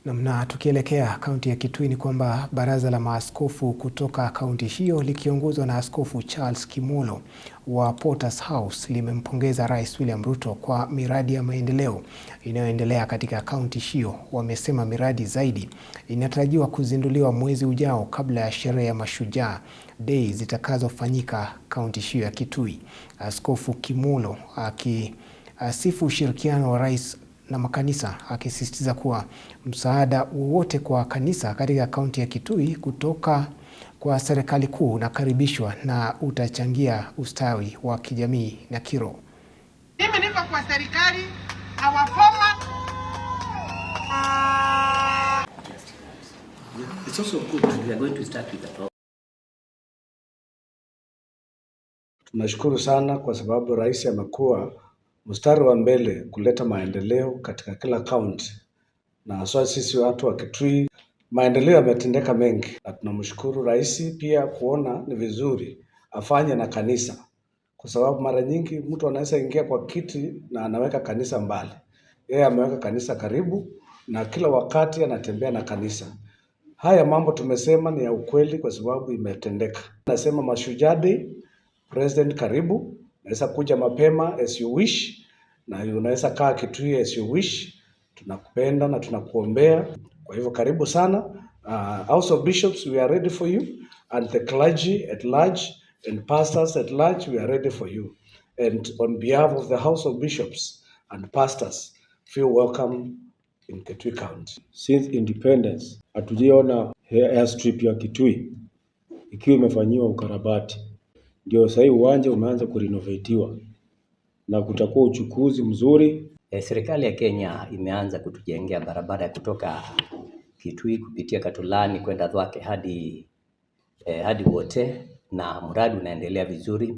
Na tukielekea kaunti ya Kitui ni kwamba baraza la maaskofu kutoka kaunti hiyo likiongozwa na Askofu Charles Kimolo wa Porters House limempongeza Rais William Ruto kwa miradi ya maendeleo inayoendelea katika kaunti hiyo. Wamesema miradi zaidi inatarajiwa kuzinduliwa mwezi ujao kabla ya sherehe ya Mashujaa Day zitakazofanyika kaunti hiyo ya Kitui. Askofu Kimolo akisifu ushirikiano wa rais na makanisa, akisisitiza kuwa msaada wowote kwa kanisa katika kaunti ya Kitui kutoka kwa serikali kuu unakaribishwa na utachangia ustawi wa kijamii na kiroho. Mimi niko kwa serikali awafoma. It's also good that we are going to start with the Tunashukuru sana kwa sababu rais amekuwa mstari wa mbele kuleta maendeleo katika kila kaunti, na hasa sisi watu wa Kitui maendeleo yametendeka mengi, na tunamshukuru rais pia kuona ni vizuri afanye na kanisa, kwa sababu mara nyingi mtu anaweza ingia kwa kiti na anaweka kanisa mbali. Yeye ameweka kanisa karibu na kila wakati anatembea na kanisa. Haya mambo tumesema ni ya ukweli kwa sababu imetendeka. Nasema Mashujaa Day, President karibu, unaweza kuja mapema as you wish, na unaweza kaa Kitui as you wish. Tunakupenda na tunakuombea. Kwa hivyo karibu sana. House of Bishops, we are ready for you, and the clergy at large and pastors at large, we are ready for you. And on behalf of the House of Bishops and pastors, feel welcome in Kitui County. Since independence, hatujiona airstrip ya Kitui ikiwa imefanyiwa ukarabati. Ndio sasa uwanja umeanza kurenovatiwa na kutakuwa uchukuzi mzuri. Serikali ya Kenya imeanza kutujengea barabara ya kutoka Kitui kupitia Katulani kwenda Thwake hadi Wote, na mradi unaendelea vizuri.